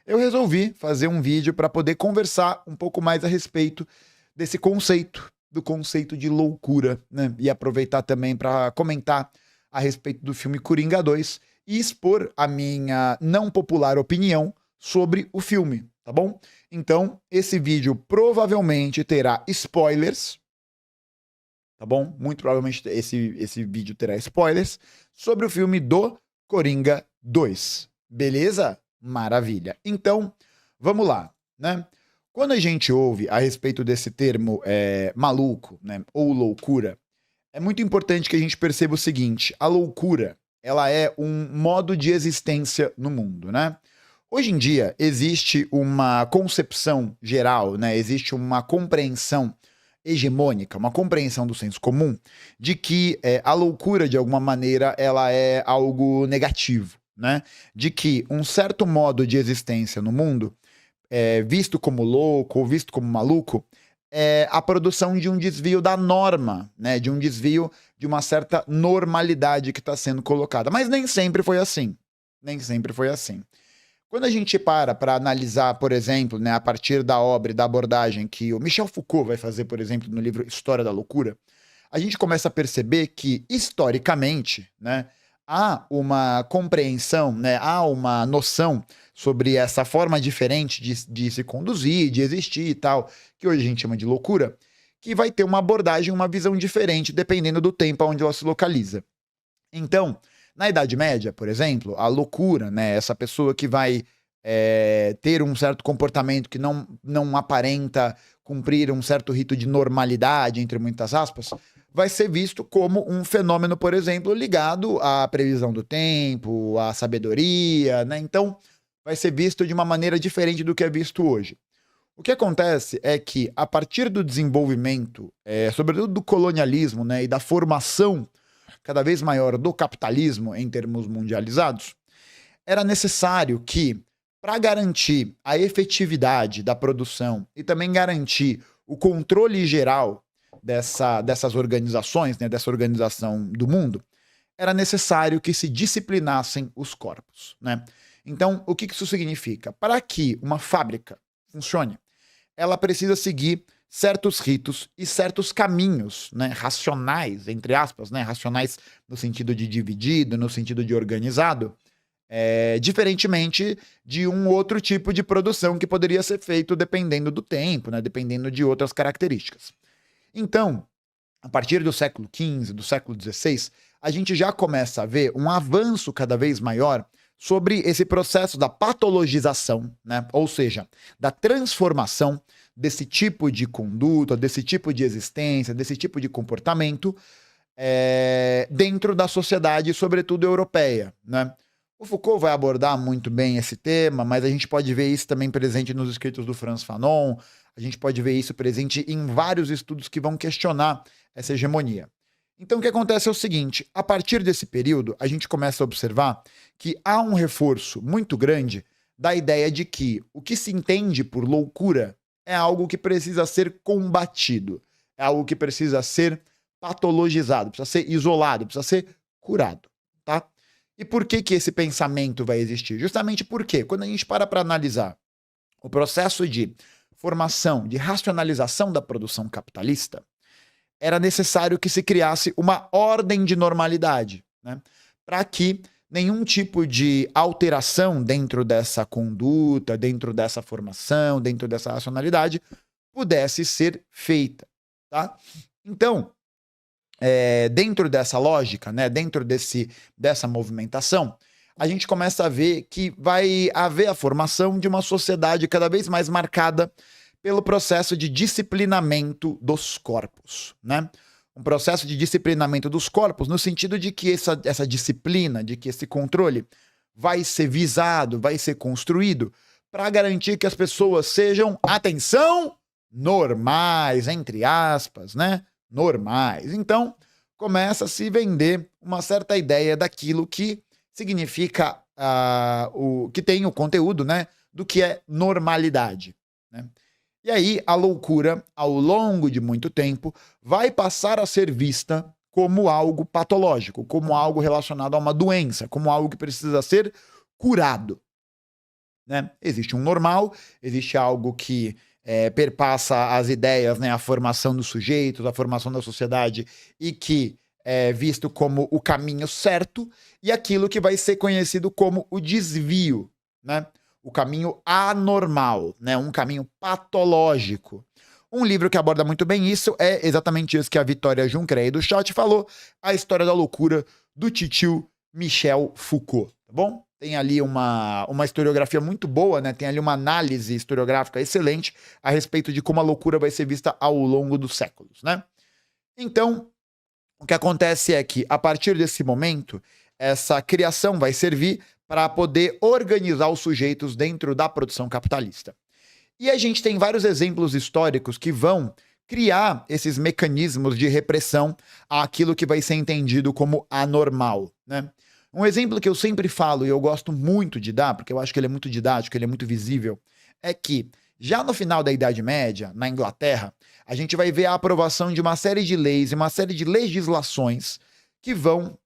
eu resolvi fazer um vídeo para poder conversar um pouco mais a respeito desse conceito, do conceito de loucura, né? E aproveitar também para comentar a respeito do filme Coringa 2 e expor a minha não popular opinião sobre o filme, tá bom? Então, esse vídeo provavelmente terá spoilers, tá bom? Muito provavelmente esse vídeo terá spoilers sobre o filme do Coringa 2. Beleza? Maravilha. Então, vamos lá, né? Quando a gente ouve a respeito desse termo maluco, né, ou loucura, é muito importante que a gente perceba o seguinte: a loucura, ela é um modo de existência no mundo, né? Hoje em dia existe uma concepção geral, né? Existe uma compreensão hegemônica, uma compreensão do senso comum de que a loucura, de alguma maneira, ela é algo negativo, né? De que um certo modo de existência no mundo, visto como louco ou visto como maluco, é a produção de um desvio da norma, né? De um desvio de uma certa normalidade que está sendo colocada. Mas nem sempre foi assim. Nem sempre foi assim. Quando a gente para analisar, por exemplo, né, a partir da obra e da abordagem que o Michel Foucault vai fazer, por exemplo, no livro História da Loucura, a gente começa a perceber que, historicamente, né, há uma compreensão, né, há uma noção sobre essa forma diferente de se conduzir, de existir e tal, que hoje a gente chama de loucura, que vai ter uma abordagem, uma visão diferente, dependendo do tempo onde ela se localiza. Então, na Idade Média, por exemplo, a loucura, né, essa pessoa que vai ter um certo comportamento que não aparenta cumprir um certo rito de normalidade, entre muitas aspas, vai ser visto como um fenômeno, por exemplo, ligado à previsão do tempo, à sabedoria, né? Então, vai ser visto de uma maneira diferente do que é visto hoje. O que acontece é que, a partir do desenvolvimento, sobretudo do colonialismo, né, e da formação cada vez maior do capitalismo em termos mundializados, era necessário que, para garantir a efetividade da produção e também garantir o controle geral dessas organizações, né, dessa organização do mundo, era necessário que se disciplinassem os corpos, né? Então, o que isso significa? Para que uma fábrica funcione, ela precisa seguir certos ritos e certos caminhos, né, racionais, entre aspas, né, racionais no sentido de dividido, no sentido de organizado, diferentemente de um outro tipo de produção que poderia ser feito dependendo do tempo, né, dependendo de outras características. Então, a partir do século XV, do século XVI, a gente já começa a ver um avanço cada vez maior sobre esse processo da patologização, né? Ou seja, da transformação desse tipo de conduta, desse tipo de existência, desse tipo de comportamento dentro da sociedade, sobretudo europeia, né? O Foucault vai abordar muito bem esse tema, mas a gente pode ver isso também presente nos escritos do Frantz Fanon, a gente pode ver isso presente em vários estudos que vão questionar essa hegemonia. Então o que acontece é o seguinte: a partir desse período, a gente começa a observar que há um reforço muito grande da ideia de que o que se entende por loucura é algo que precisa ser combatido, é algo que precisa ser patologizado, precisa ser isolado, precisa ser curado, tá? E por que esse pensamento vai existir? Justamente porque, quando a gente para analisar o processo de formação, de racionalização da produção capitalista, era necessário que se criasse uma ordem de normalidade, né? Para que nenhum tipo de alteração dentro dessa conduta, dentro dessa formação, dentro dessa racionalidade, pudesse ser feita, tá? Então, dentro dessa lógica, né, dentro dessa movimentação, a gente começa a ver que vai haver a formação de uma sociedade cada vez mais marcada pelo processo de disciplinamento dos corpos, né? Um processo de disciplinamento dos corpos no sentido de que essa disciplina, de que esse controle vai ser visado, vai ser construído para garantir que as pessoas sejam, atenção, normais, entre aspas, né? Normais. Então, começa a se vender uma certa ideia daquilo que significa o que tem o conteúdo, né, do que é normalidade, né? E aí a loucura, ao longo de muito tempo, vai passar a ser vista como algo patológico, como algo relacionado a uma doença, como algo que precisa ser curado. né? Existe um normal, existe algo que perpassa as ideias, né? A formação dos sujeitos, a formação da sociedade e que é visto como o caminho certo, e aquilo que vai ser conhecido como o desvio, né? O caminho anormal, né? Um caminho patológico. Um livro que aborda muito bem isso é exatamente isso que a Vitória Juncker aí do chat falou, A História da Loucura, do titio Michel Foucault, tá bom? Tem ali uma historiografia muito boa, né? Tem ali uma análise historiográfica excelente a respeito de como a loucura vai ser vista ao longo dos séculos, né? Então, o que acontece é que, a partir desse momento, essa criação vai servir para poder organizar os sujeitos dentro da produção capitalista. E a gente tem vários exemplos históricos que vão criar esses mecanismos de repressão àquilo que vai ser entendido como anormal, né? Um exemplo que eu sempre falo e eu gosto muito de dar, porque eu acho que ele é muito didático, ele é muito visível, é que já no final da Idade Média, na Inglaterra, a gente vai ver a aprovação de uma série de leis e uma série de legislações que vão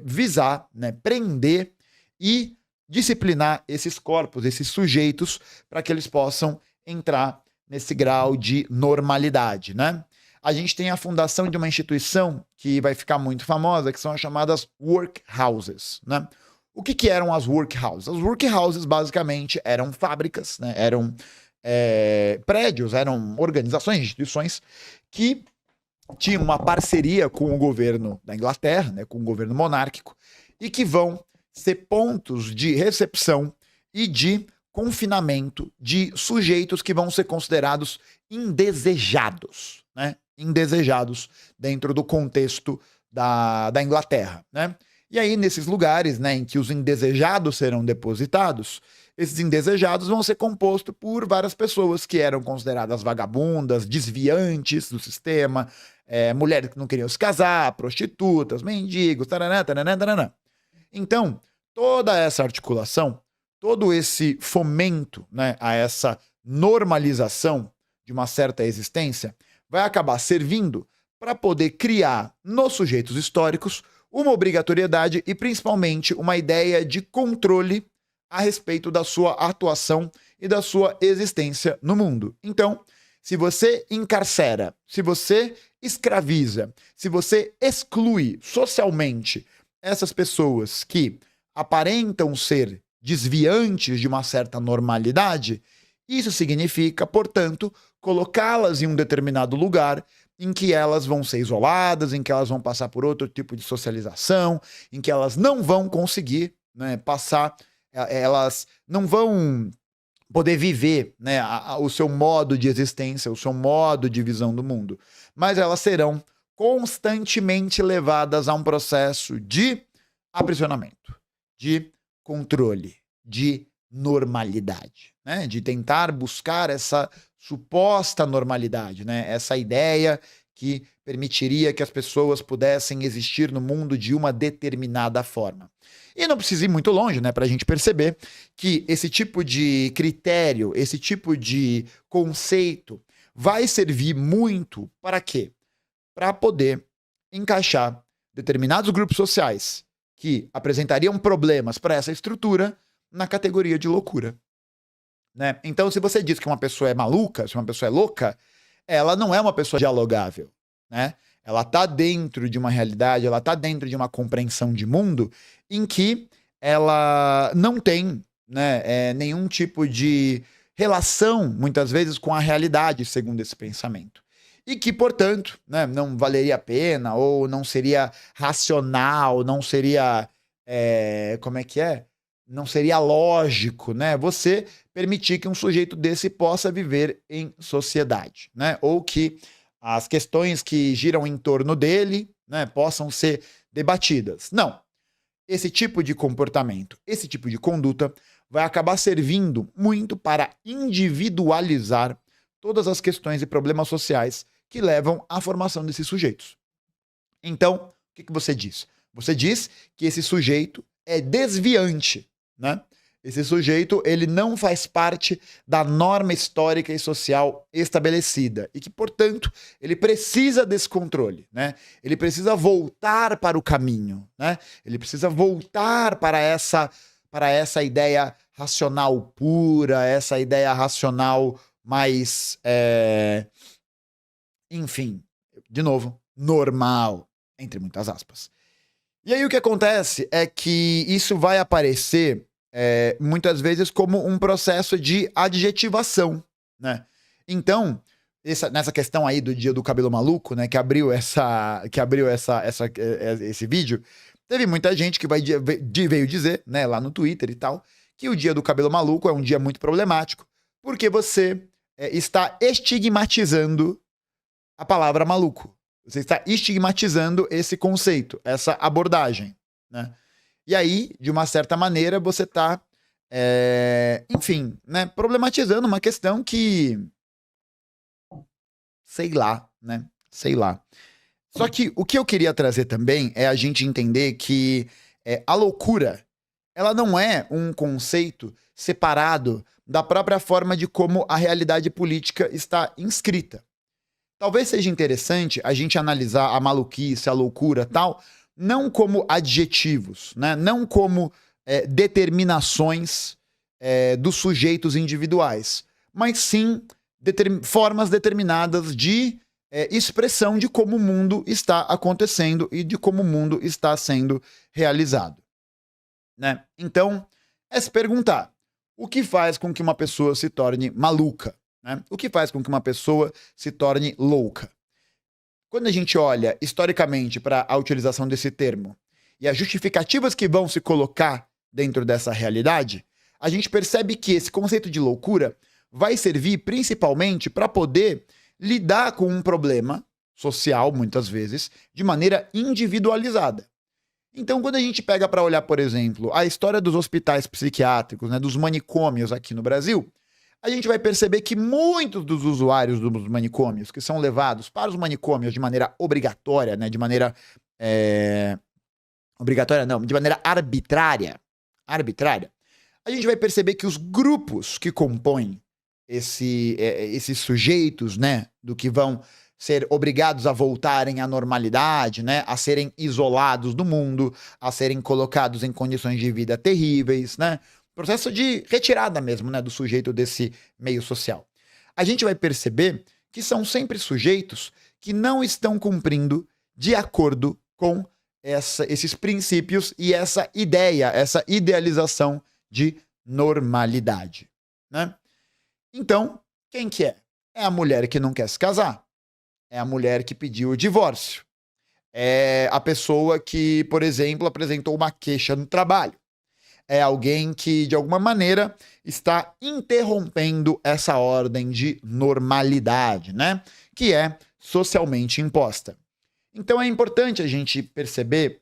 visar, né, prender e disciplinar esses corpos, esses sujeitos, para que eles possam entrar nesse grau de normalidade, né? A gente tem a fundação de uma instituição que vai ficar muito famosa, que são as chamadas workhouses, né? O que eram as workhouses? As workhouses, basicamente, eram fábricas, né? Eram prédios, eram organizações, instituições que tinham uma parceria com o governo da Inglaterra, né? Com o governo monárquico, e que vão ser pontos de recepção e de confinamento de sujeitos que vão ser considerados indesejados, né? Indesejados dentro do contexto da Inglaterra, né? E aí, nesses lugares, né, em que os indesejados serão depositados, esses indesejados vão ser compostos por várias pessoas que eram consideradas vagabundas, desviantes do sistema, mulheres que não queriam se casar, prostitutas, mendigos, taranã, taranã, taranã. Então, toda essa articulação, todo esse fomento, né, a essa normalização de uma certa existência, vai acabar servindo para poder criar nos sujeitos históricos uma obrigatoriedade e principalmente uma ideia de controle a respeito da sua atuação e da sua existência no mundo. Então, se você encarcera, se você escraviza, se você exclui socialmente essas pessoas que aparentam ser desviantes de uma certa normalidade, isso significa, portanto, colocá-las em um determinado lugar em que elas vão ser isoladas, em que elas vão passar por outro tipo de socialização, em que elas não vão conseguir, né, elas não vão poder viver, né, o seu modo de existência, o seu modo de visão do mundo, mas elas serão constantemente levadas a um processo de aprisionamento, de controle, de normalidade, né? De tentar buscar essa suposta normalidade, né? Essa ideia que permitiria que as pessoas pudessem existir no mundo de uma determinada forma. E não precisa ir muito longe, né, para a gente perceber que esse tipo de critério, esse tipo de conceito vai servir muito para quê? Para poder encaixar determinados grupos sociais que apresentariam problemas para essa estrutura na categoria de loucura, né? Então, se você diz que uma pessoa é maluca, se uma pessoa é louca, ela não é uma pessoa dialogável, né? Ela está dentro de uma realidade, ela está dentro de uma compreensão de mundo em que ela não tem, né, nenhum tipo de relação, muitas vezes, com a realidade, segundo esse pensamento. E que, portanto, né, não valeria a pena, ou não seria racional, não seria... como é que é? Não seria lógico, né, você permitir que um sujeito desse possa viver em sociedade, né? Ou que as questões que giram em torno dele, né, possam ser debatidas. Não. Esse tipo de comportamento, esse tipo de conduta vai acabar servindo muito para individualizar todas as questões e problemas sociais que levam à formação desses sujeitos. Então, o que você diz? Você diz que esse sujeito é desviante, né? Esse sujeito, ele não faz parte da norma histórica e social estabelecida e que, portanto, ele precisa desse controle, né? Ele precisa voltar para o caminho, né? Ele precisa voltar para essa para essa ideia racional pura, essa ideia racional mais, enfim, de novo, normal, entre muitas aspas. E aí o que acontece é que isso vai aparecer muitas vezes como um processo de adjetivação, né? Então, nessa questão aí do dia do cabelo maluco, né, que abriu esse vídeo, teve muita gente que veio dizer, né, lá no Twitter e tal, que o dia do cabelo maluco é um dia muito problemático, porque você está estigmatizando a palavra maluco. Você está estigmatizando esse conceito, essa abordagem, né? E aí, de uma certa maneira, você está, enfim, né, problematizando uma questão que... sei lá, né? Sei lá. Só que o que eu queria trazer também é a gente entender que a loucura, ela não é um conceito separado da própria forma de como a realidade política está inscrita. Talvez seja interessante a gente analisar a maluquice, a loucura tal, não como adjetivos, né? Não como determinações dos sujeitos individuais, mas sim formas determinadas de expressão de como o mundo está acontecendo e de como o mundo está sendo realizado, né? Então, é se perguntar, o que faz com que uma pessoa se torne maluca? Né? O que faz com que uma pessoa se torne louca? Quando a gente olha historicamente para a utilização desse termo e as justificativas que vão se colocar dentro dessa realidade, a gente percebe que esse conceito de loucura vai servir principalmente para poder lidar com um problema social, muitas vezes, de maneira individualizada. Então, quando a gente pega para olhar, por exemplo, a história dos hospitais psiquiátricos, né, dos manicômios aqui no Brasil, a gente vai perceber que muitos dos usuários dos manicômios que são levados para os manicômios de maneira obrigatória, né, de maneira obrigatória não, de maneira arbitrária, a gente vai perceber que os grupos que compõem esses sujeitos, né, do que vão ser obrigados a voltarem à normalidade, né, a serem isolados do mundo, a serem colocados em condições de vida terríveis, né, processo de retirada mesmo, né, do sujeito desse meio social. A gente vai perceber que são sempre sujeitos que não estão cumprindo de acordo com esses princípios e essa ideia, essa idealização de normalidade, né? Então, quem que é? É a mulher que não quer se casar. É a mulher que pediu o divórcio. É a pessoa que, por exemplo, apresentou uma queixa no trabalho. É alguém que, de alguma maneira, está interrompendo essa ordem de normalidade, né? Que é socialmente imposta. Então é importante a gente perceber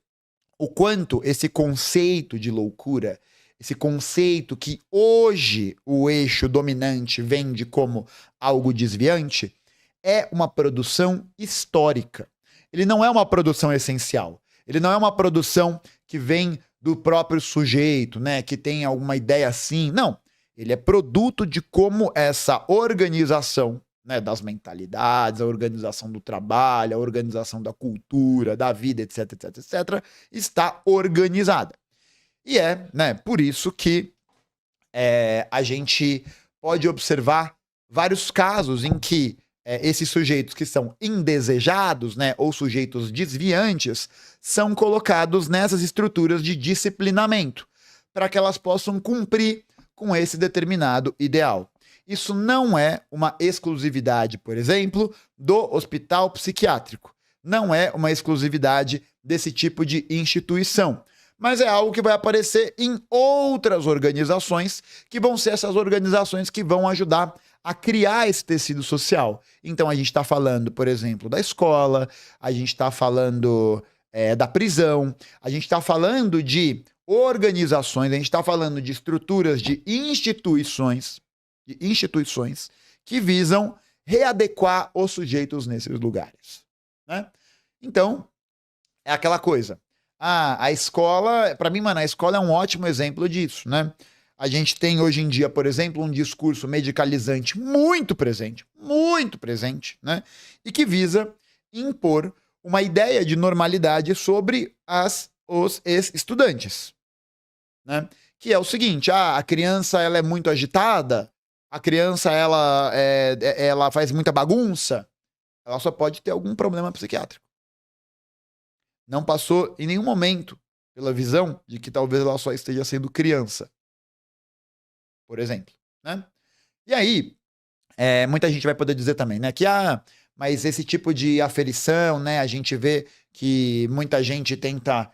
o quanto esse conceito de loucura, esse conceito que hoje o eixo dominante vende como algo desviante, é uma produção histórica. Ele não é uma produção essencial. Ele não é uma produção que vem do próprio sujeito, né, que tem alguma ideia assim. Não. Ele é produto de como essa organização, né, das mentalidades, a organização do trabalho, a organização da cultura, da vida, etc, etc, etc, está organizada. E né, por isso que a gente pode observar vários casos em que esses sujeitos que são indesejados, né, ou sujeitos desviantes, são colocados nessas estruturas de disciplinamento, para que elas possam cumprir com esse determinado ideal. Isso não é uma exclusividade, por exemplo, do hospital psiquiátrico. Não é uma exclusividade desse tipo de instituição. Mas é algo que vai aparecer em outras organizações, que vão ser essas organizações que vão ajudar a criar esse tecido social. Então a gente está falando, por exemplo, da escola, a gente está falando da prisão, a gente está falando de organizações, a gente está falando de estruturas de instituições que visam readequar os sujeitos nesses lugares, né? Então, é aquela coisa. A escola, para mim, mano, a escola é um ótimo exemplo disso, né? A gente tem hoje em dia, por exemplo, um discurso medicalizante muito presente, né? E que visa impor uma ideia de normalidade sobre os ex-estudantes, né? que é o seguinte: a criança ela é muito agitada, a criança ela faz muita bagunça, ela só pode ter algum problema psiquiátrico. Não passou em nenhum momento pela visão de que talvez ela só esteja sendo criança, por exemplo, né? E aí, muita gente vai poder dizer também, né, que mas esse tipo de aferição, né, a gente vê que muita gente tenta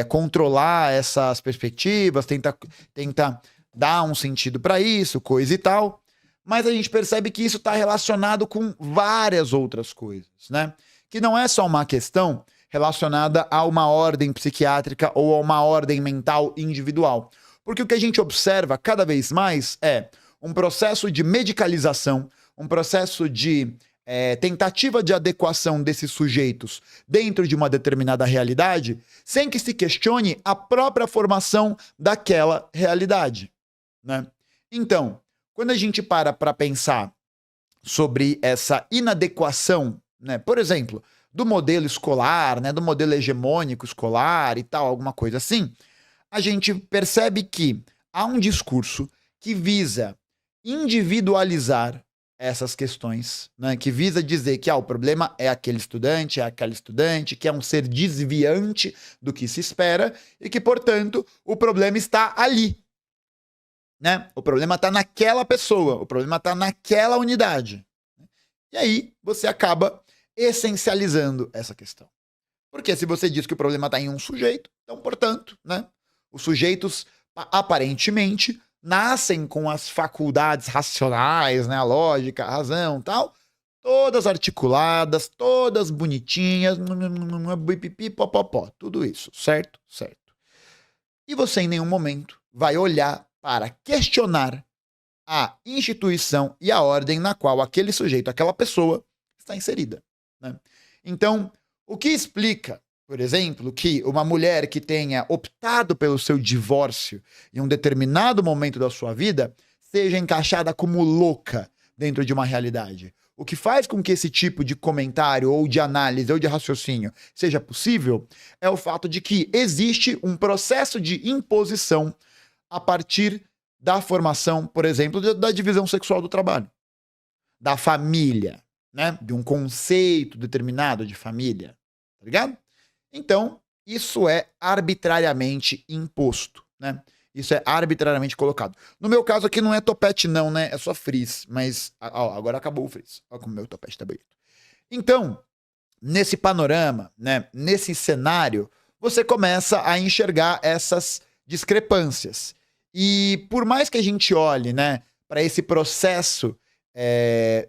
controlar essas perspectivas, tenta dar um sentido para isso, coisa e tal, mas a gente percebe que isso está relacionado com várias outras coisas, né? Que não é só uma questão relacionada a uma ordem psiquiátrica ou a uma ordem mental individual. Porque o que a gente observa cada vez mais é um processo de medicalização, um processo de tentativa de adequação desses sujeitos dentro de uma determinada realidade, sem que se questione a própria formação daquela realidade, né? Então, quando a gente para pensar sobre essa inadequação, né, por exemplo, do modelo escolar, né, do modelo hegemônico escolar e tal, alguma coisa assim, a gente percebe que há um discurso que visa individualizar essas questões, né, que visa dizer que o problema é aquele estudante, é aquela estudante, que é um ser desviante do que se espera e que, portanto, o problema está ali, né? O problema está naquela pessoa, o problema está naquela unidade. E aí você acaba essencializando essa questão. Porque se você diz que o problema está em um sujeito, então, portanto, né, os sujeitos aparentemente nascem com as faculdades racionais, né, a lógica, a razão, tal, todas articuladas, todas bonitinhas, pipipipopopó, tudo isso, certo? Certo. E você em nenhum momento vai olhar para questionar a instituição e a ordem na qual aquele sujeito, aquela pessoa, está inserida, né? Então, o que explica, por exemplo, que uma mulher que tenha optado pelo seu divórcio em um determinado momento da sua vida seja encaixada como louca dentro de uma realidade? O que faz com que esse tipo de comentário ou de análise ou de raciocínio seja possível é o fato de que existe um processo de imposição a partir da formação, por exemplo, da divisão sexual do trabalho, da família, né? De um conceito determinado de família, tá ligado? Então, isso é arbitrariamente imposto, né? Isso é arbitrariamente colocado. No meu caso aqui não é topete não, né? É só frizz, mas agora acabou o frizz. Olha como o meu topete tá bonito. Então, nesse panorama, né? Nesse cenário, você começa a enxergar essas discrepâncias. E por mais que a gente olhe, né, para esse processo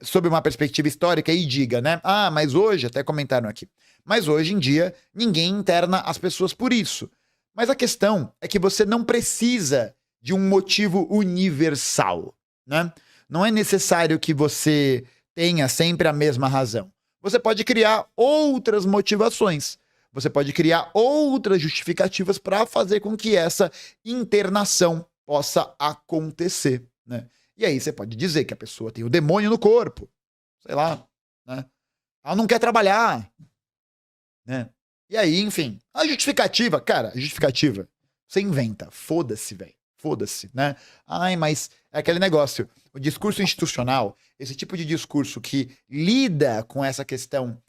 sob uma perspectiva histórica e diga, né, mas hoje, até comentaram aqui, mas hoje em dia ninguém interna as pessoas por isso. Mas a questão é que você não precisa de um motivo universal, né? Não é necessário que você tenha sempre a mesma razão. Você pode criar outras motivações. Você pode criar outras justificativas para fazer com que essa internação possa acontecer, né? E aí você pode dizer que a pessoa tem o demônio no corpo, sei lá, né? Ela não quer trabalhar, né? E aí, enfim, a justificativa, cara, a justificativa, você inventa, foda-se, velho, foda-se, né? Mas é aquele negócio, o discurso institucional, esse tipo de discurso que lida com essa questão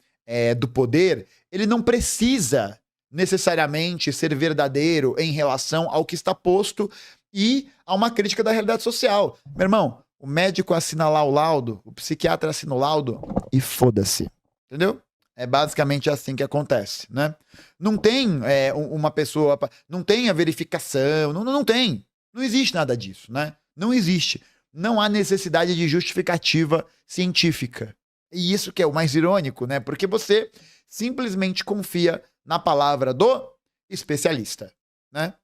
do poder, ele não precisa necessariamente ser verdadeiro em relação ao que está posto e a uma crítica da realidade social. Meu irmão, o médico assina lá o laudo, o psiquiatra assina o laudo e foda-se, entendeu? É basicamente assim que acontece, né? Não tem uma pessoa, não tem a verificação, não tem. Não existe nada disso, né? Não existe. Não há necessidade de justificativa científica. E isso que é o mais irônico, né? Porque você simplesmente confia na palavra do especialista, né?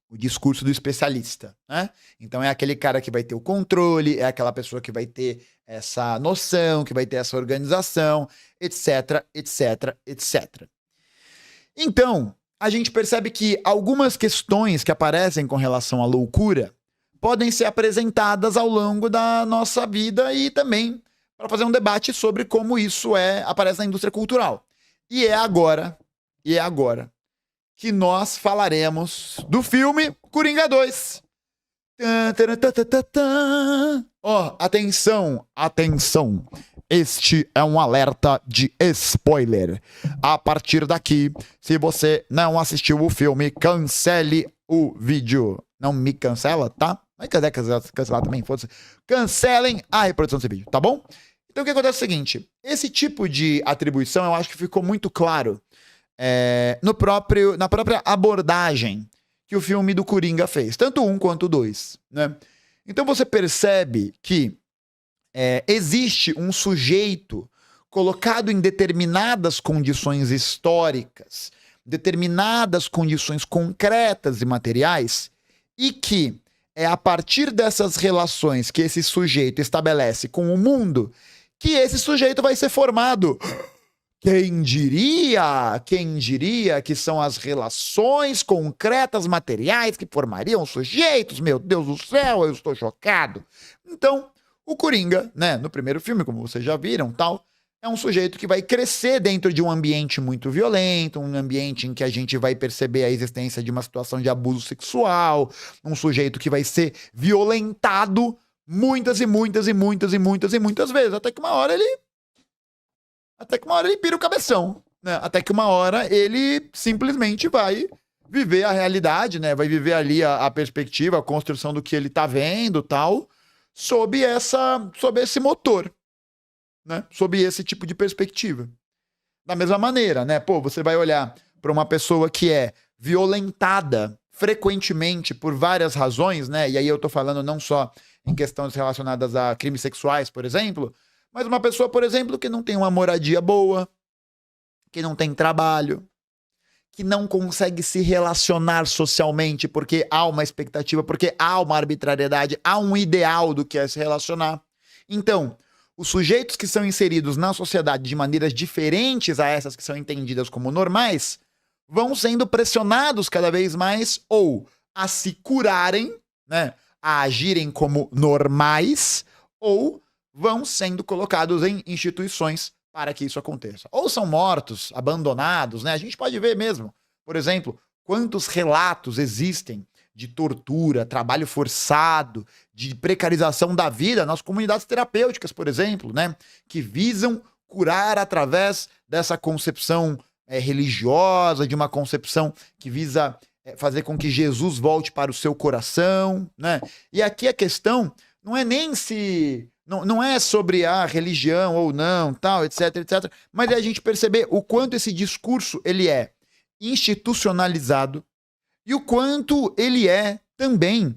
O discurso do especialista, né? Então é aquele cara que vai ter o controle, é aquela pessoa que vai ter essa noção, que vai ter essa organização, etc, etc, etc. Então, a gente percebe que algumas questões que aparecem com relação à loucura podem ser apresentadas ao longo da nossa vida e também para fazer um debate sobre como isso aparece na indústria cultural. E é agora que nós falaremos do filme Coringa 2. Ó, atenção, atenção. Este é um alerta de spoiler. A partir daqui, se você não assistiu o filme, cancele o vídeo. Não me cancela, tá? Mas quiser cancelar também, foda-se. Cancelem a reprodução desse vídeo, tá bom? Então o que acontece é o seguinte, esse tipo de atribuição eu acho que ficou muito claro na própria abordagem que o filme do Coringa fez, tanto um quanto o dois, né? Então você percebe que existe um sujeito colocado em determinadas condições históricas, determinadas condições concretas e materiais, e que é a partir dessas relações que esse sujeito estabelece com o mundo que esse sujeito vai ser formado. Quem diria que são as relações concretas materiais que formariam sujeitos? Meu Deus do céu, eu estou chocado. Então, o Coringa, né, no primeiro filme, como vocês já viram, tal, é um sujeito que vai crescer dentro de um ambiente muito violento, um ambiente em que a gente vai perceber a existência de uma situação de abuso sexual, um sujeito que vai ser violentado muitas vezes, até que uma hora ele pira o cabeção, né? Até que uma hora ele simplesmente vai viver a realidade, né? Vai viver ali a perspectiva, a construção do que ele tá vendo, tal, sob esse motor, né? Sob esse tipo de perspectiva. Da mesma maneira, né? Pô, você vai olhar para uma pessoa que é violentada frequentemente por várias razões, né? E aí eu tô falando não só em questões relacionadas a crimes sexuais, por exemplo, mas uma pessoa, por exemplo, que não tem uma moradia boa, que não tem trabalho, que não consegue se relacionar socialmente porque há uma expectativa, porque há uma arbitrariedade, há um ideal do que é se relacionar. Então, os sujeitos que são inseridos na sociedade de maneiras diferentes a essas que são entendidas como normais, vão sendo pressionados cada vez mais ou a se curarem, né, a agirem como normais, ou vão sendo colocados em instituições para que isso aconteça. Ou são mortos, abandonados, né? A gente pode ver mesmo, por exemplo, quantos relatos existem de tortura, trabalho forçado, de precarização da vida nas comunidades terapêuticas, por exemplo, né? Que visam curar através dessa concepção religiosa, de uma concepção que visa fazer com que Jesus volte para o seu coração, né? E aqui a questão não é nem se... Não é sobre a religião ou não, tal, etc, mas é a gente perceber o quanto esse discurso ele é institucionalizado e o quanto ele é também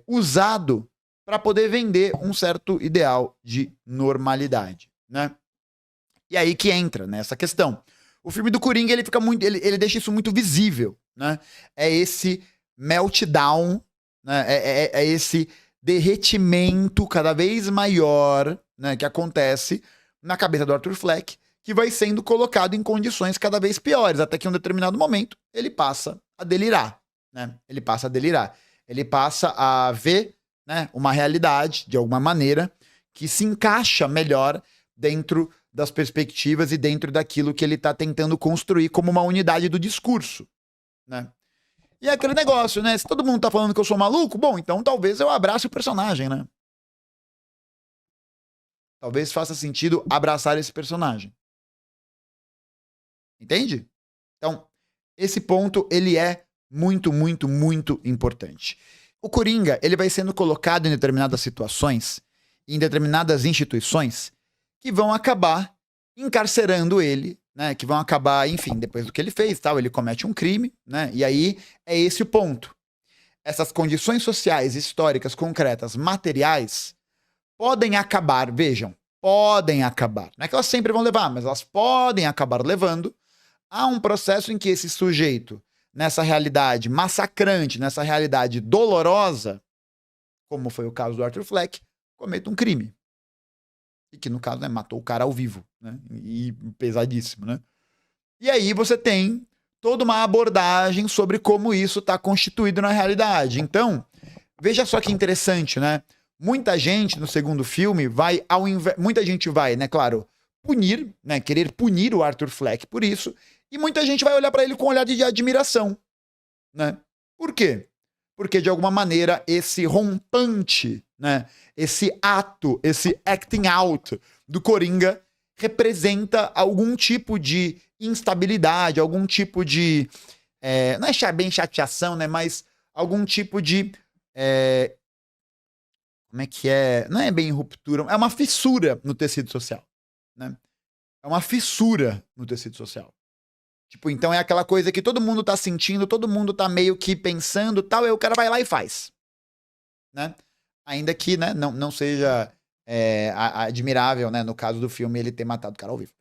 usado para poder vender um certo ideal de normalidade, né? E aí que entra nessa questão. O filme do Coringa, ele fica muito, ele deixa isso muito visível, né? É esse meltdown, né? É esse derretimento cada vez maior, né, que acontece na cabeça do Arthur Fleck, que vai sendo colocado em condições cada vez piores, até que em um determinado momento ele passa a delirar, né? Ele passa a delirar. Ele passa a ver, né, uma realidade, de alguma maneira, que se encaixa melhor dentro das perspectivas e dentro daquilo que ele está tentando construir como uma unidade do discurso, né? E é aquele negócio, né? Se todo mundo tá falando que eu sou maluco, bom, então talvez eu abrace o personagem, né? Talvez faça sentido abraçar esse personagem. Entende? Então, esse ponto, ele é muito importante. O Coringa, ele vai sendo colocado em determinadas situações, em determinadas instituições, que vão acabar encarcerando ele, né? Que vão acabar, enfim, depois do que ele fez, tal, ele comete um crime, né? E aí é esse o ponto. Essas condições sociais, históricas, concretas, materiais, podem acabar, vejam, podem acabar. Não é que elas sempre vão levar, mas elas podem acabar levando a um processo em que esse sujeito, nessa realidade massacrante, nessa realidade dolorosa, como foi o caso do Arthur Fleck, cometa um crime. E que, no caso, né, matou o cara ao vivo, né? E pesadíssimo, né? E aí você tem toda uma abordagem sobre como isso está constituído na realidade. Então, veja só que interessante, né? Muita gente no segundo filme vai, muita gente vai, né, claro, punir, né, querer punir o Arthur Fleck por isso, E muita gente vai olhar pra ele com um olhar de admiração, né? Por quê? Porque, de alguma maneira, esse rompante, né? Esse ato, esse acting out do Coringa representa algum tipo de instabilidade, algum tipo de... não é bem chateação, né? Mas algum tipo de... como é que é? Não é bem ruptura, é uma fissura no tecido social, né? É uma fissura no tecido social. Tipo, então é aquela coisa que todo mundo tá sentindo, todo mundo tá meio que pensando tal, e o cara vai lá e faz, né? Ainda que, né, não seja admirável, né, no caso do filme, ele ter matado o cara ao vivo.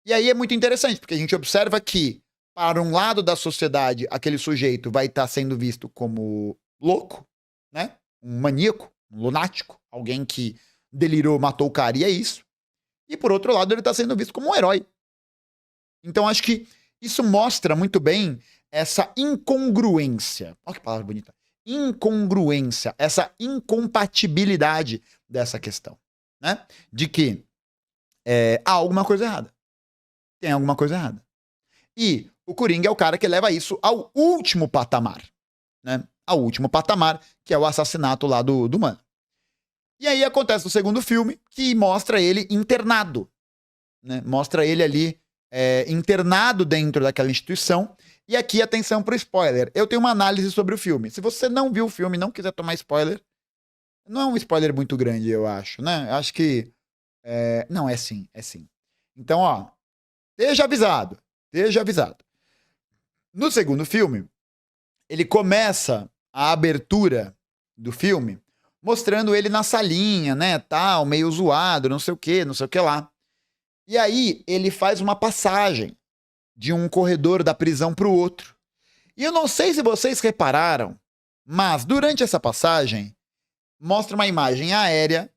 E aí é muito interessante, porque a gente observa que, para um lado da sociedade, aquele sujeito vai estar sendo visto como louco, né? Um maníaco, um lunático, alguém que delirou, matou o cara, e é isso. E por outro lado, ele está sendo visto como um herói. Então acho que isso mostra muito bem essa incongruência. Olha que palavra bonita. Incongruência, essa incompatibilidade dessa questão, né? De que há alguma coisa errada. Tem alguma coisa errada. E o Coringa é o cara que leva isso ao último patamar, né? Ao último patamar, que é o assassinato lá do mano. E aí acontece o segundo filme, que mostra ele internado, né? Mostra ele ali internado dentro daquela instituição. E aqui, atenção pro spoiler. Eu tenho uma análise sobre o filme. Se você não viu o filme e não quiser tomar spoiler, não é um spoiler muito grande, eu acho, né? Eu acho que... não, é sim, é sim. Então, ó, esteja avisado, esteja avisado. No segundo filme, ele começa a abertura do filme mostrando ele na salinha, né, tal, meio zoado, não sei o que lá. E aí ele faz uma passagem de um corredor da prisão para o outro. E eu não sei se vocês repararam, mas durante essa passagem mostra uma imagem aérea.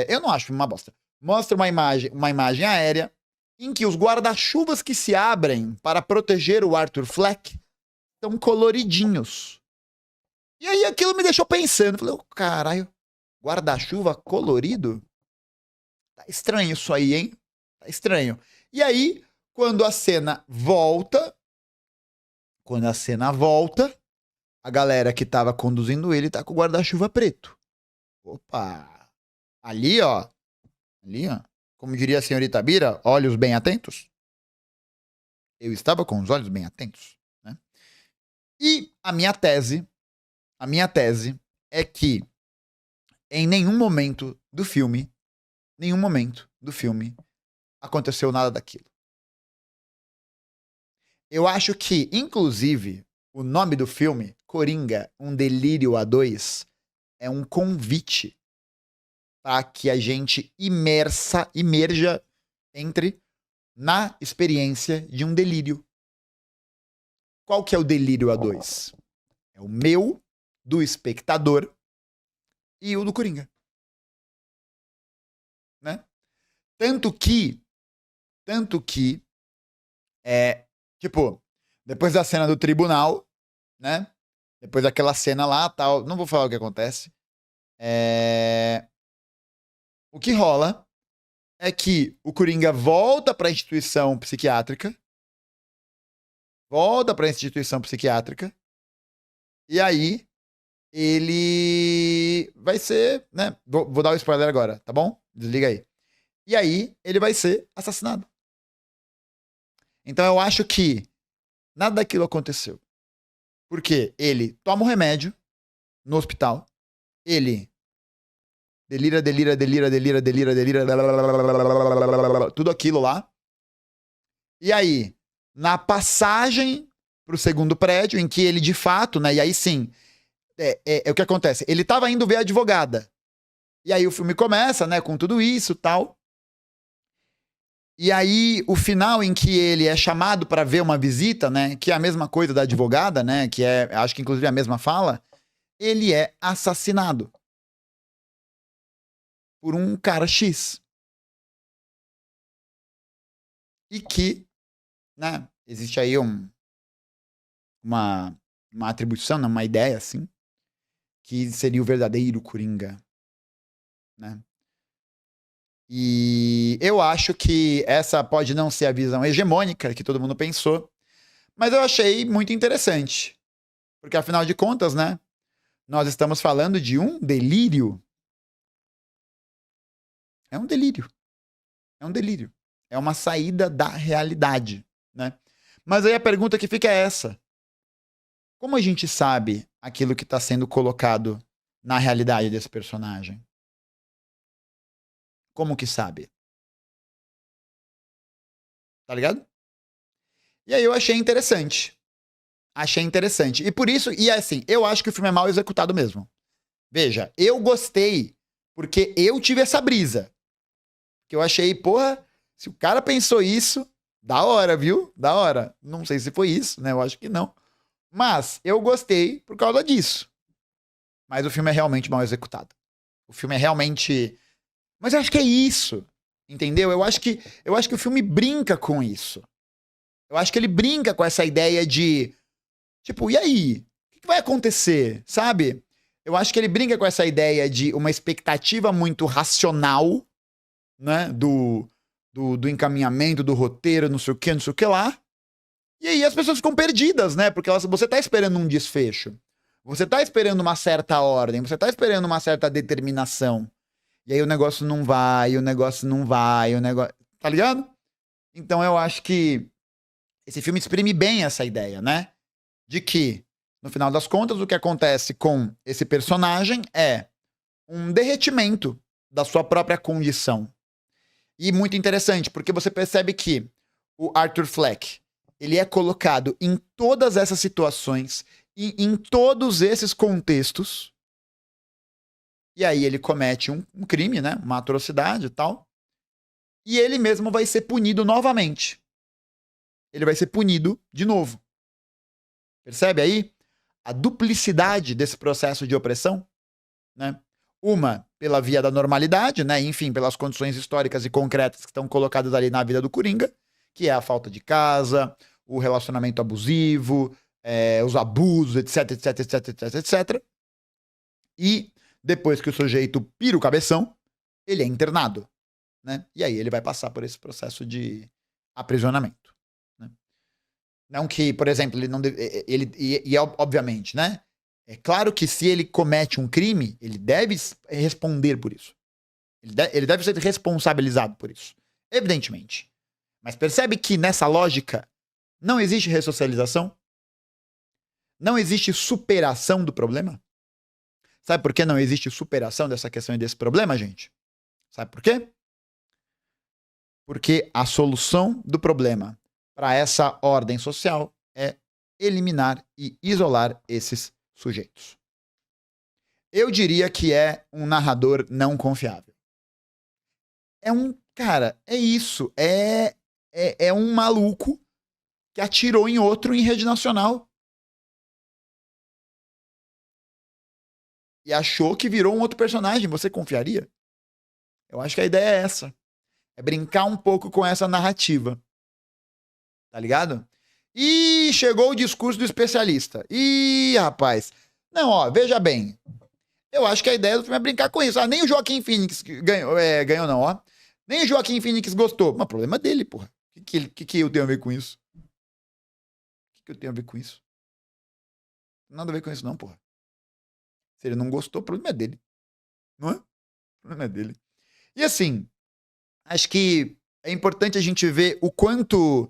Eu não acho uma bosta. Mostra uma imagem aérea em que os guarda-chuvas que se abrem para proteger o Arthur Fleck estão coloridinhos. E aí aquilo me deixou pensando. Falei, oh, caralho, guarda-chuva colorido? Tá estranho isso aí, hein? Tá estranho. E aí, quando a cena volta, a galera que tava conduzindo ele tá com o guarda-chuva preto. Opa! Ali, ó. Como diria a senhorita Bira, olhos bem atentos. Eu estava com os olhos bem atentos, né? E a minha tese é que em nenhum momento do filme, aconteceu nada daquilo. Eu acho que, inclusive, o nome do filme, Coringa, um delírio a dois, é um convite para que a gente entre na experiência de um delírio. Qual que é o delírio a dois? É o meu, do espectador, e o do Coringa. Né? Tanto que, tipo, depois da cena do tribunal, né? Depois daquela cena lá, tal, não vou falar o que acontece. O que rola é que o Coringa volta para a instituição psiquiátrica. E aí ele vai ser, né? Vou dar o spoiler agora, tá bom? Desliga aí. E aí ele vai ser assassinado. Então eu acho que nada daquilo aconteceu. Porque ele toma um remédio no hospital, ele delira, tudo aquilo lá. E aí, na passagem pro segundo prédio, em que ele de fato, né, e aí sim, é o que acontece, ele tava indo ver a advogada. E aí o filme começa, né, com tudo isso, tal. E aí o final em que ele é chamado para ver uma visita, né, que é a mesma coisa da advogada, né, que é, acho que inclusive a mesma fala, ele é assassinado por um cara X. E que, né, existe aí uma atribuição, né, uma ideia assim, que seria o verdadeiro Coringa, né? E eu acho que essa pode não ser a visão hegemônica que todo mundo pensou, mas eu achei muito interessante. Porque afinal de contas, né, nós estamos falando de um delírio. É um delírio. É um delírio. É uma saída da realidade, né? Mas aí a pergunta que fica é essa: como a gente sabe aquilo que está sendo colocado na realidade desse personagem? Como que sabe? Tá ligado? E aí eu achei interessante. Achei interessante. E por isso, e assim, eu acho que o filme é mal executado mesmo. Veja, eu gostei porque eu tive essa brisa. Que eu achei, porra, se o cara pensou isso, da hora, viu? Da hora. Não sei se foi isso, né? Eu acho que não. Mas eu gostei por causa disso. Mas o filme é realmente mal executado. O filme é realmente. Mas eu acho que é isso. Entendeu? Eu acho que o filme brinca com isso. Eu acho que ele brinca com essa ideia de. Tipo, e aí? O que vai acontecer? Sabe? Eu acho que ele brinca com essa ideia de uma expectativa muito racional, né? Do encaminhamento, do roteiro, não sei o que, não sei o que lá. E aí as pessoas ficam perdidas, né? Porque você tá esperando um desfecho. Você tá esperando uma certa ordem, você tá esperando uma certa determinação. E aí o negócio não vai, o negócio não vai, o negócio. Tá ligado? Então eu acho que esse filme exprime bem essa ideia, né? De que, no final das contas, o que acontece com esse personagem é um derretimento da sua própria condição. E muito interessante, porque você percebe que o Arthur Fleck, ele é colocado em todas essas situações e em todos esses contextos. E aí ele comete um crime, né? Uma atrocidade e tal. E ele mesmo vai ser punido novamente. Ele vai ser punido de novo. Percebe aí a duplicidade desse processo de opressão, né? Uma pela via da normalidade, né? Enfim, pelas condições históricas e concretas que estão colocadas ali na vida do Coringa, que é a falta de casa, o relacionamento abusivo, os abusos, etc, etc, etc, etc, etc. E depois que o sujeito pira o cabeção, ele é internado, né? E aí ele vai passar por esse processo de aprisionamento, né? Não que, por exemplo, ele não deve, obviamente, né? É claro que se ele comete um crime, ele deve responder por isso. Ele deve ser responsabilizado por isso. Evidentemente. Mas percebe que nessa lógica não existe ressocialização? Não existe superação do problema? Sabe por que não existe superação dessa questão e desse problema, gente? Sabe por quê? Porque a solução do problema para essa ordem social é eliminar e isolar esses sujeitos. Eu diria que é um narrador não confiável. Cara, é isso. É um maluco que atirou em outro em rede nacional. E achou que virou um outro personagem. Você confiaria? Eu acho que a ideia é essa. É brincar um pouco com essa narrativa. Tá ligado? E chegou o discurso do especialista. Ih, rapaz. Não, ó, veja bem. Eu acho que a ideia do filme é brincar com isso. Ah, nem o Joaquim Phoenix ganhou não, ó. Nem o Joaquim Phoenix gostou. Mas problema dele, porra. O que eu tenho a ver com isso? O que eu tenho a ver com isso? Nada a ver com isso não, porra. Se ele não gostou, o problema é dele. Não é? O problema é dele. E assim, acho que é importante a gente ver o quanto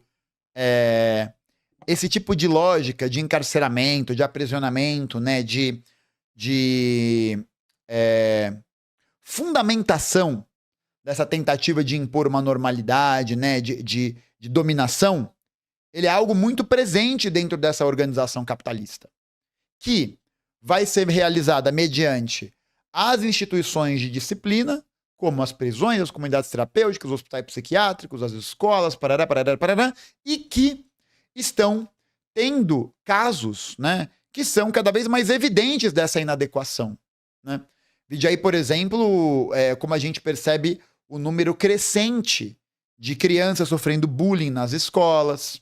esse tipo de lógica de encarceramento, de aprisionamento, né, de fundamentação dessa tentativa de impor uma normalidade, né, de dominação, ele é algo muito presente dentro dessa organização capitalista, que vai ser realizada mediante as instituições de disciplina, como as prisões, as comunidades terapêuticas, os hospitais psiquiátricos, as escolas, parará, parará, parará, e que estão tendo casos, né, que são cada vez mais evidentes dessa inadequação, né? Vide aí, por exemplo, como a gente percebe o número crescente de crianças sofrendo bullying nas escolas,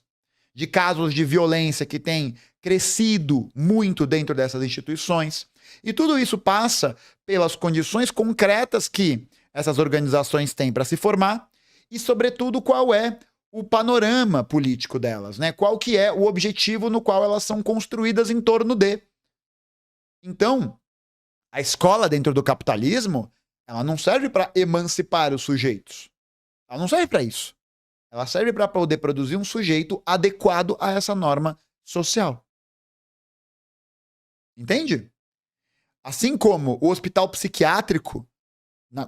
de casos de violência que têm crescido muito dentro dessas instituições. E tudo isso passa pelas condições concretas que essas organizações têm para se formar e, sobretudo, qual é o panorama político delas, né? Qual que é o objetivo no qual elas são construídas em torno de. Então, a escola dentro do capitalismo, ela não serve para emancipar os sujeitos. Ela não serve para isso. Ela serve para poder produzir um sujeito adequado a essa norma social. Entende? Assim como o hospital psiquiátrico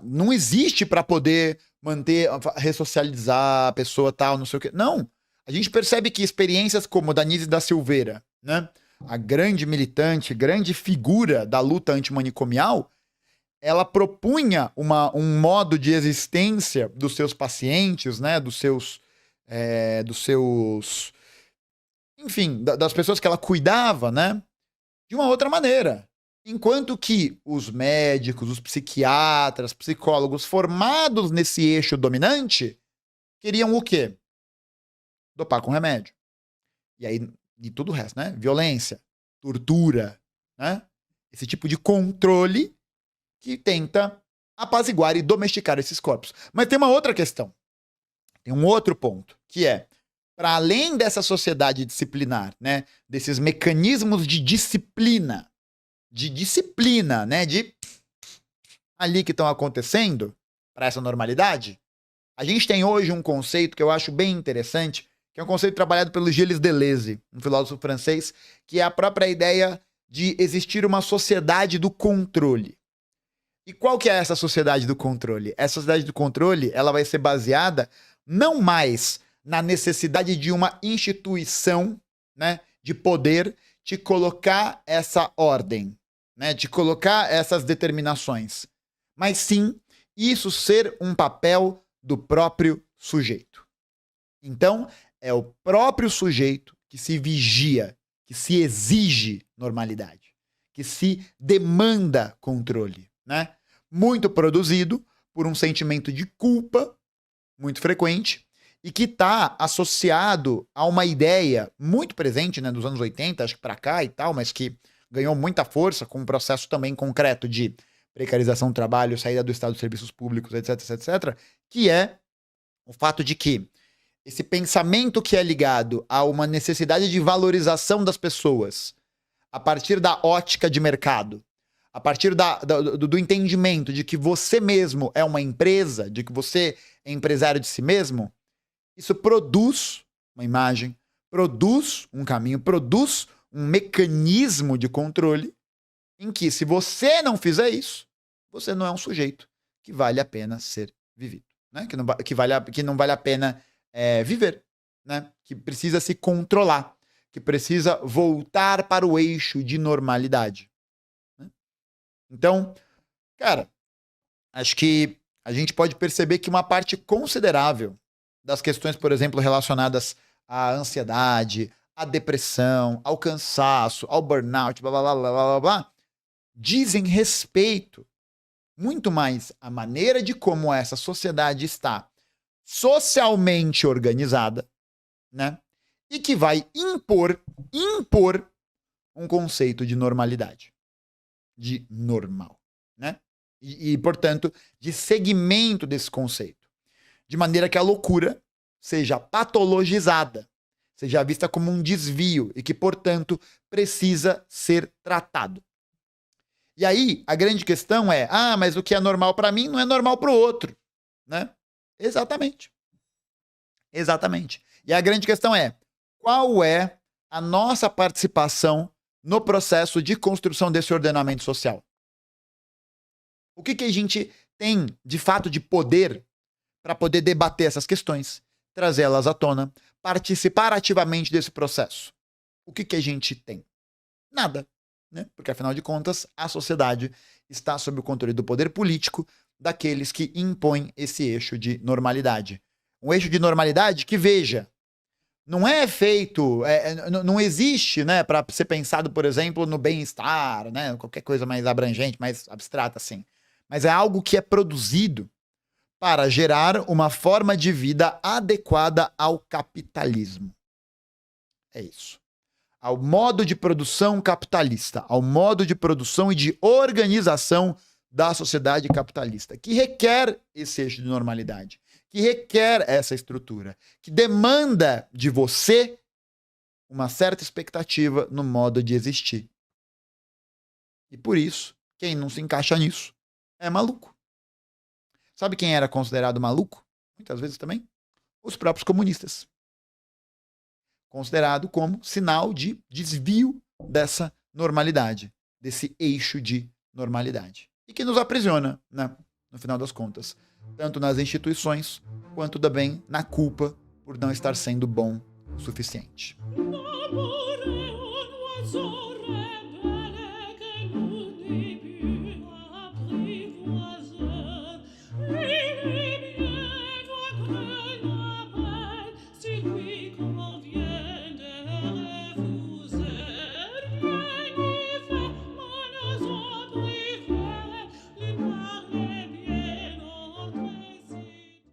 não existe para poder manter, ressocializar a pessoa tal, não sei o quê. Não. A gente percebe que experiências como Danise da Silveira, né? A grande militante, grande figura da luta antimanicomial, ela propunha um modo de existência dos seus pacientes, né? Dos seus... enfim, das pessoas que ela cuidava, né? De uma outra maneira. Enquanto que os médicos, os psiquiatras, psicólogos formados nesse eixo dominante queriam o quê? Dopar com remédio. E aí, e tudo o resto, né? Violência, tortura, né? Esse tipo de controle que tenta apaziguar e domesticar esses corpos. Mas tem uma outra questão. Tem um outro ponto, que é, para além dessa sociedade disciplinar, né? Desses mecanismos de disciplina, né? De ali que estão acontecendo para essa normalidade, a gente tem hoje um conceito que eu acho bem interessante, que é um conceito trabalhado pelo Gilles Deleuze, um filósofo francês, que é a própria ideia de existir uma sociedade do controle. E qual que é essa sociedade do controle? Essa sociedade do controle, ela vai ser baseada não mais na necessidade de uma instituição, né, de poder te colocar essa ordem, né, de colocar essas determinações, mas sim isso ser um papel do próprio sujeito. Então, é o próprio sujeito que se vigia, que se exige normalidade, que se demanda controle, né? Muito produzido por um sentimento de culpa muito frequente e que está associado a uma ideia muito presente, né, dos anos 80, acho que para cá e tal, mas que ganhou muita força com um processo também concreto de precarização do trabalho, saída do Estado dos serviços públicos, etc, etc, que é o fato de que esse pensamento que é ligado a uma necessidade de valorização das pessoas a partir da ótica de mercado, a partir do entendimento de que você mesmo é uma empresa, de que você é empresário de si mesmo, isso produz uma imagem, produz um caminho, produz um mecanismo de controle em que, se você não fizer isso, você não é um sujeito que vale a pena ser vivido, né? Que não vale a pena viver, né? Que precisa se controlar, que precisa voltar para o eixo de normalidade. Né? Então, cara, acho que a gente pode perceber que uma parte considerável das questões, por exemplo, relacionadas à ansiedade, à depressão, ao cansaço, ao burnout, blá, blá, blá, blá, blá, blá, dizem respeito muito mais à maneira de como essa sociedade está socialmente organizada, né? E que vai impor um conceito de normalidade, de normal, né? E, portanto, de segmento desse conceito. De maneira que a loucura seja patologizada, seja vista como um desvio e que, portanto, precisa ser tratado. E aí, a grande questão é, mas o que é normal para mim não é normal para o outro, né? Exatamente. Exatamente. E a grande questão é, qual é a nossa participação no processo de construção desse ordenamento social? O que a gente tem, de fato, de poder para poder debater essas questões, trazê-las à tona, participar ativamente desse processo? O que a gente tem? Nada, né? Porque, afinal de contas, a sociedade está sob o controle do poder político daqueles que impõem esse eixo de normalidade. Um eixo de normalidade que, veja, não é feito, não existe, né, para ser pensado, por exemplo, no bem-estar, né, qualquer coisa mais abrangente, mais abstrata assim. Mas é algo que é produzido para gerar uma forma de vida adequada ao capitalismo. É isso. Ao modo de produção capitalista, ao modo de produção e de organização da sociedade capitalista, que requer esse eixo de normalidade, que requer essa estrutura, que demanda de você uma certa expectativa no modo de existir. E por isso, quem não se encaixa nisso é maluco. Sabe quem era considerado maluco? Muitas vezes também? Os próprios comunistas. Considerado como sinal de desvio dessa normalidade, desse eixo de normalidade. E que nos aprisiona, né? No final das contas. Tanto nas instituições, quanto também na culpa por não estar sendo bom o suficiente.